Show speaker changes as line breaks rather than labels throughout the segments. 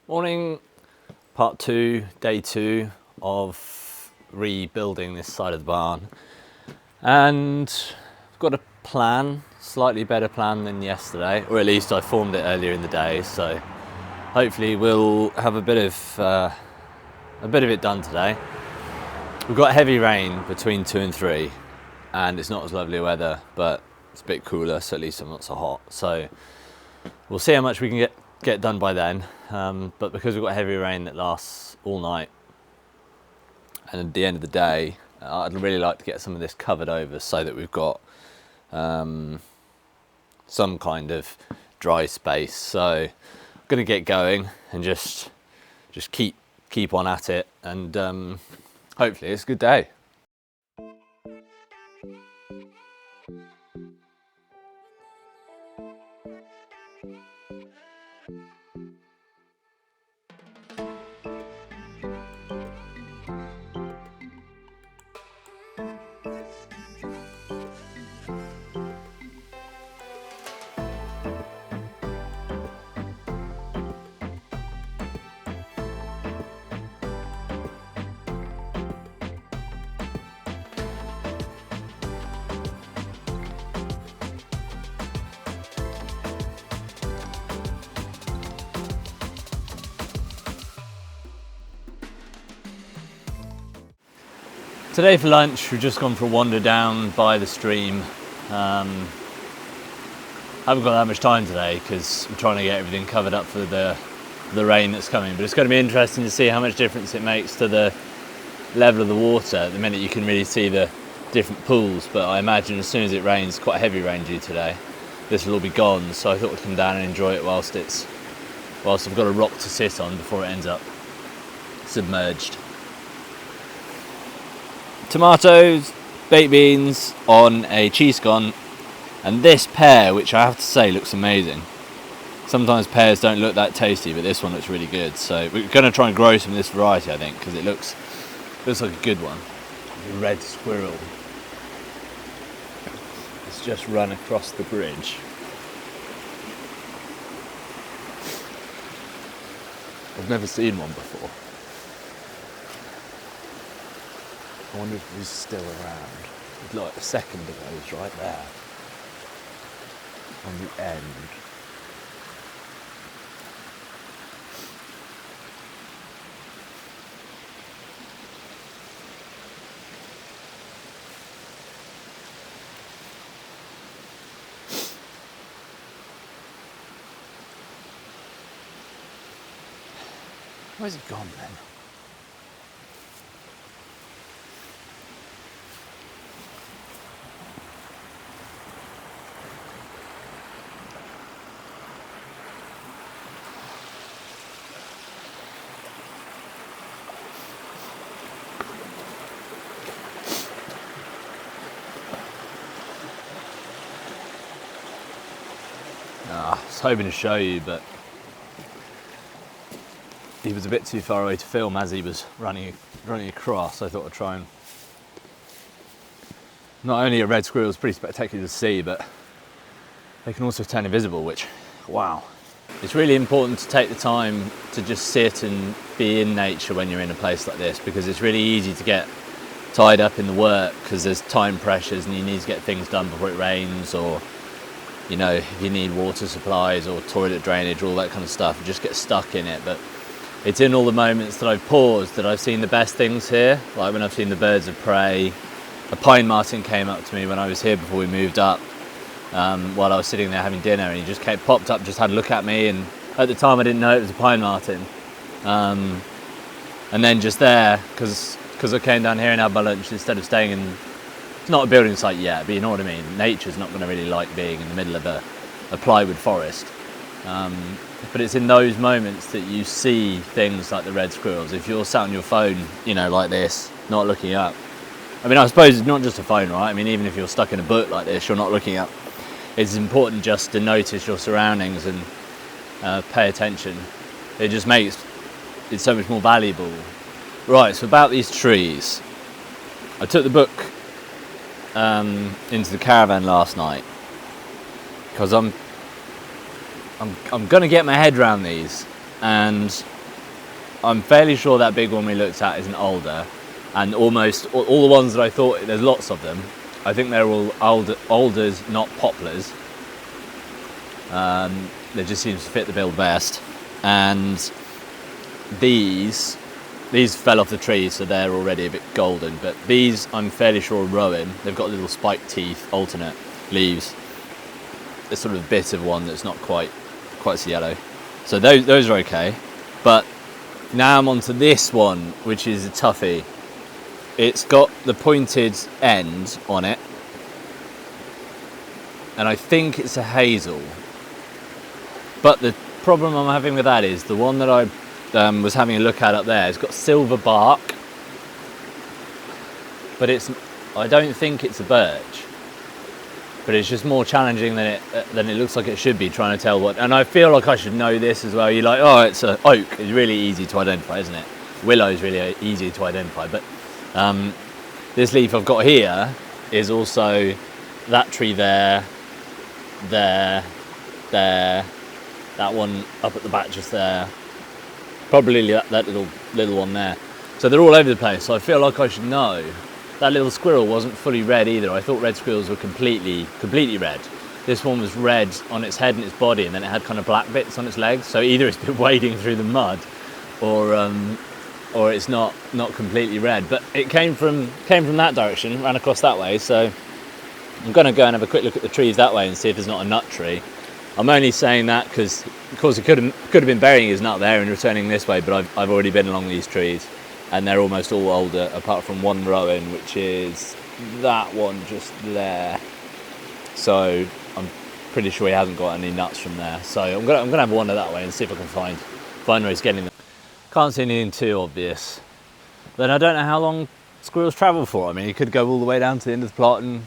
Morning, part 2, day 2 of rebuilding this side of the barn. And I've got a plan, slightly better plan than yesterday, or at least I formed it earlier in the day, so hopefully we'll have a bit of it done today. We've got heavy rain between 2 and 3, and it's not as lovely weather, but it's a bit cooler, so at least I'm not so hot. So we'll see how much we can get done by then. But because we've got heavy rain that lasts all night, and at the end of the day, I'd really like to get some of this covered over so that we've got some kind of dry space. So I'm going to get going and just keep on at it, and hopefully it's a good day. Today for lunch, we've just gone for a wander down by the stream. Haven't got that much time today because I'm trying to get everything covered up for the rain that's coming. But it's going to be interesting to see how much difference it makes to the level of the water. At the minute you can really see the different pools, but I imagine as soon as it rains, quite heavy rain due today, this will all be gone. So I thought we'd come down and enjoy it whilst I've got a rock to sit on before it ends up submerged. Tomatoes, baked beans on a cheese scone, and this pear, which I have to say looks amazing. Sometimes pears don't look that tasty, but this one looks really good. So we're going to try and grow some of this variety, I think, because it looks like a good one. The red squirrel. It's just run across the bridge. I've never seen one before. I wonder if he's still around. There's like a second of those right there on the end. Where's he gone then? I was hoping to show you, but he was a bit too far away to film as he was running across. I thought I'd try and... Not only are red squirrels pretty spectacular to see, but they can also turn invisible, which, wow. It's really important to take the time to just sit and be in nature when you're in a place like this, because it's really easy to get tied up in the work because there's time pressures and you need to get things done before it rains, or you know, if you need water supplies or toilet drainage, all that kind of stuff, you just get stuck in it. But it's in all the moments that I've paused that I've seen the best things here, like when I've seen the birds of prey. A pine marten came up to me when I was here before we moved up, while I was sitting there having dinner, and he just popped up, just had a look at me, and at the time I didn't know it was a pine marten. And then just there, because I came down here and had my lunch instead of staying in... It's not a building site yet, but you know what I mean. Nature's not going to really like being in the middle of a plywood forest. But it's in those moments that you see things like the red squirrels. If you're sat on your phone, you know, like this, not looking up. I mean, I suppose it's not just a phone, right? I mean, even if you're stuck in a book like this, you're not looking up. It's important just to notice your surroundings and pay attention. It just makes it so much more valuable. Right, so about these trees. I took the book into the caravan last night because I'm going to get my head around these. and I'm fairly sure that big one we looked at is an alder, and almost all the ones that I thought, there's lots of them, I think they're all alders, not poplars. They just seems to fit the bill best. And these fell off the tree, so they're already a bit golden, but these I'm fairly sure are rowan. They've got little spike teeth, alternate leaves. There's sort of a bit of one that's not quite so yellow. So those are okay. But now I'm on to this one, which is a toughie. It's got the pointed end on it, and I think it's a hazel. But the problem I'm having with that is the one that I was having a look at up there, it's got silver bark, but I don't think it's a birch. But it's just more challenging than it looks like it should be, trying to tell what. And I feel like I should know this as well. You're like, oh, it's an oak. It's really easy to identify, isn't it? Willow is really easy to identify. But this leaf I've got here is also that tree there, that one up at the back just there, probably that little one there. So they're all over the place. So I feel like I should know. That little squirrel wasn't fully red either. I thought red squirrels were completely red. This one was red on its head and its body, and then it had kind of black bits on its legs. So either it's been wading through the mud, or it's not completely red. But it came from that direction, ran across that way. So I'm going to go and have a quick look at the trees that way and see if there's not a nut tree. I'm only saying that because, of course, it could have been burying his nut there and returning this way. But I've already been along these trees, and they're almost all older, apart from one rowan, which is that one just there. So I'm pretty sure he hasn't got any nuts from there. So I'm gonna have a wander that way and see if I can find where he's getting them. Can't see anything too obvious. Then I don't know how long squirrels travel for. I mean, you could go all the way down to the end of the plot, and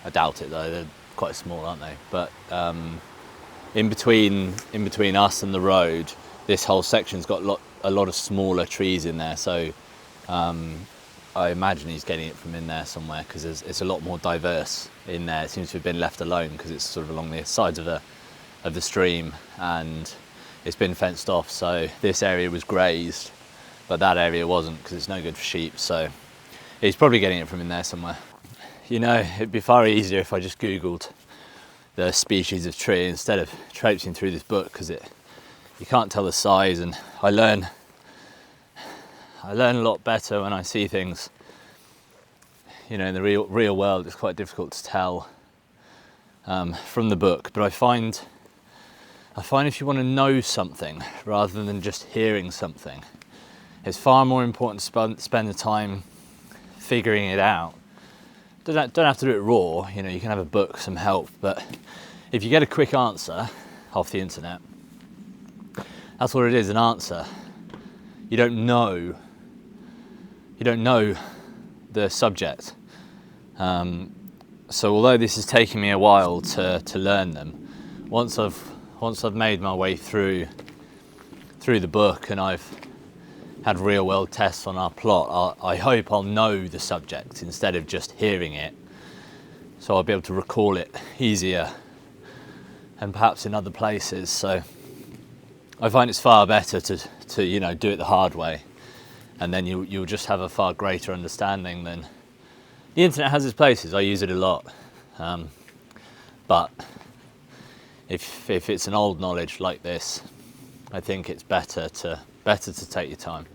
I doubt it though. They're quite small, aren't they? But in between us and the road, this whole section's got a lot of smaller trees in there. So I imagine he's getting it from in there somewhere, because it's a lot more diverse in there. It seems to have been left alone because it's sort of along the sides of the stream, and it's been fenced off. So this area was grazed, but that area wasn't, because it's no good for sheep. So he's probably getting it from in there somewhere. You know, it'd be far easier if I just Googled the species of tree instead of traipsing through this book, because you can't tell the size, and I learn a lot better when I see things, you know, in the real world. It's quite difficult to tell from the book, but I find if you want to know something rather than just hearing something, it's far more important to spend the time figuring it out. Don't have to do it raw, you know, you can have a book, some help, but if you get a quick answer off the internet, that's what it is, an answer. You don't know the subject. So although this is taking me a while to learn them, once I've made my way through the book and I've had real world tests on our plot, I hope I'll know the subject instead of just hearing it. So I'll be able to recall it easier, and perhaps in other places. So I find it's far better to you know, do it the hard way, and then you'll just have a far greater understanding. Than the internet has its places. I use it a lot, but if it's an old knowledge like this, I think it's better to take your time.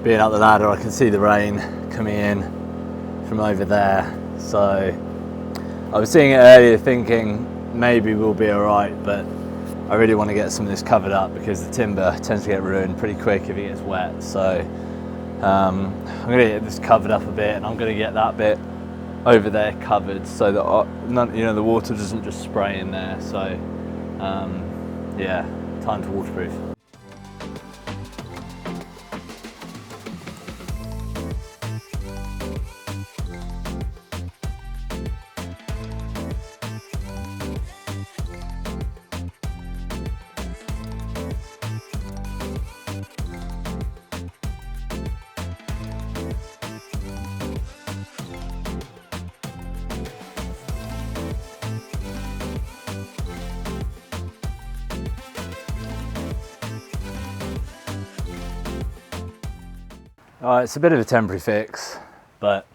being up the ladder, I can see the rain coming in from over there. So I was seeing it earlier thinking maybe we'll be all right, but I really want to get some of this covered up because the timber tends to get ruined pretty quick if it gets wet. So I'm going to get this covered up a bit, and I'm going to get that bit over there covered so that the water doesn't just spray in there. So yeah, time to waterproof. It's a bit of a temporary fix, but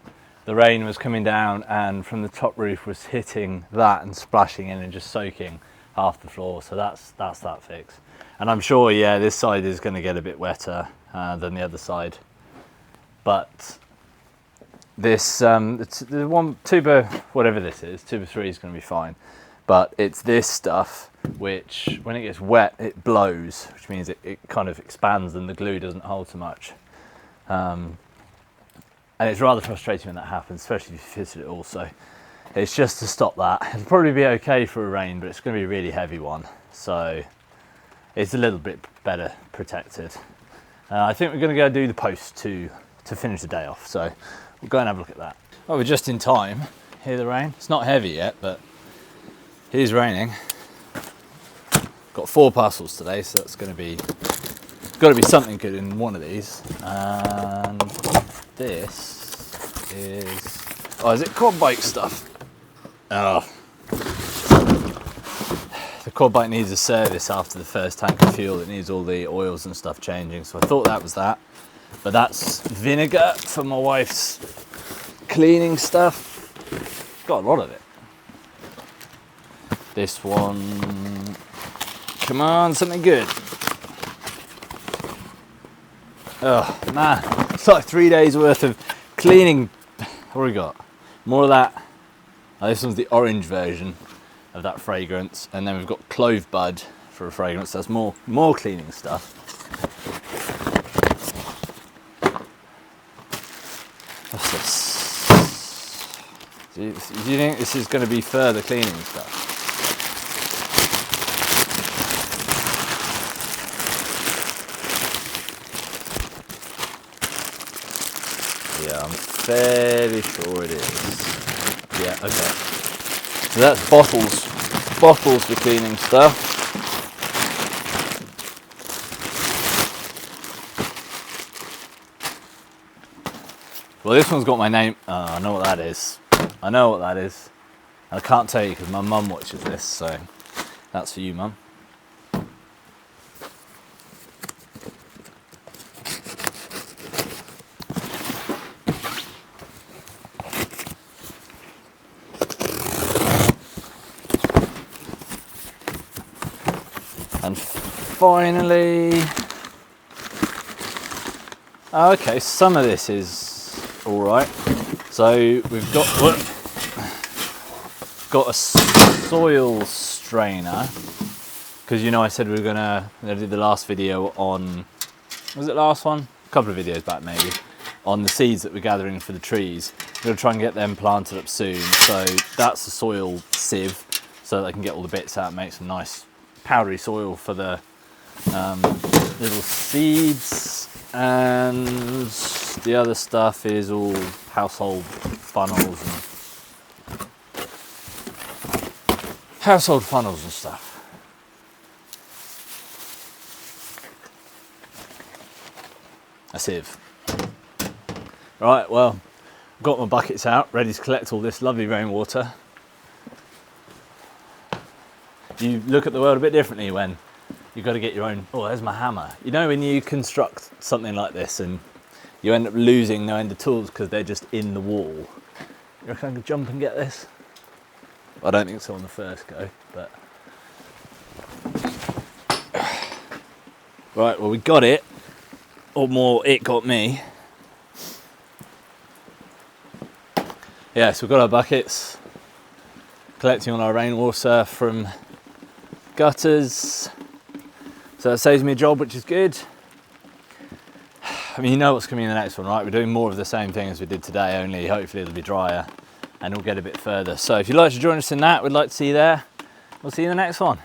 the rain was coming down and from the top roof was hitting that and splashing in and just soaking half the floor. So that's that fix. And I'm sure, yeah, this side is going to get a bit wetter than the other side. But this, the one tuber, whatever this is, tuber 3 is going to be fine. But it's this stuff which, when it gets wet, it blows, which means it kind of expands and the glue doesn't hold so much. And it's rather frustrating when that happens, especially if you fitted it all. So it's just to stop that. It'll probably be okay for a rain, but it's going to be a really heavy one. So it's a little bit better protected. I think we're going to go do the post to finish the day off. So we'll go and have a look at that. Oh, we're just in time. Hear the rain? It's not heavy yet, but it is raining. Got 4 parcels today, so that's going to be got to be something good in one of these. And this is it quad bike stuff? Oh, the quad bike needs a service after the first tank of fuel. It needs all the oils and stuff changing, so I thought that was that, but that's vinegar for my wife's cleaning stuff. Got a lot of it. This one, come on, something good. Oh man, it's like 3 days worth of cleaning. What do we got? More of that. Oh, this one's the orange version of that fragrance, and then we've got clove bud for a fragrance. That's more cleaning stuff. What's this? Do you think this is going to be further cleaning stuff? Yeah, I'm fairly sure it is. Yeah, okay. So that's bottles for cleaning stuff. Well, this one's got my name. I know what that is. I know what that is. And I can't tell you because my mum watches this, so that's for you, Mum. And finally, okay, some of this is all right. So we've got a soil strainer, because I said we were gonna do the last video on, was it last one? A couple of videos back maybe, on the seeds that we're gathering for the trees. We're gonna try and get them planted up soon. So that's the soil sieve, so that I can get all the bits out and make some nice powdery soil for the little seeds. And the other stuff is all household funnels and stuff. A sieve. Right, well, I've got my buckets out, ready to collect all this lovely rainwater. You look at the world a bit differently when you've got to get your own. Oh, there's my hammer. When you construct something like this and you end up losing no end of tools because they're just in the wall. You reckon I can jump and get this? I don't think so on the first go, but. Right, well, we got it. or more it got me. Yeah, so we've got our buckets, collecting all our rainwater from gutters. So that saves me a job, which is good. I mean, you know what's coming in the next one, right? We're doing more of the same thing as we did today, only hopefully it'll be drier and we'll get a bit further. So if you'd like to join us in that, we'd like to see you there. We'll see you in the next one.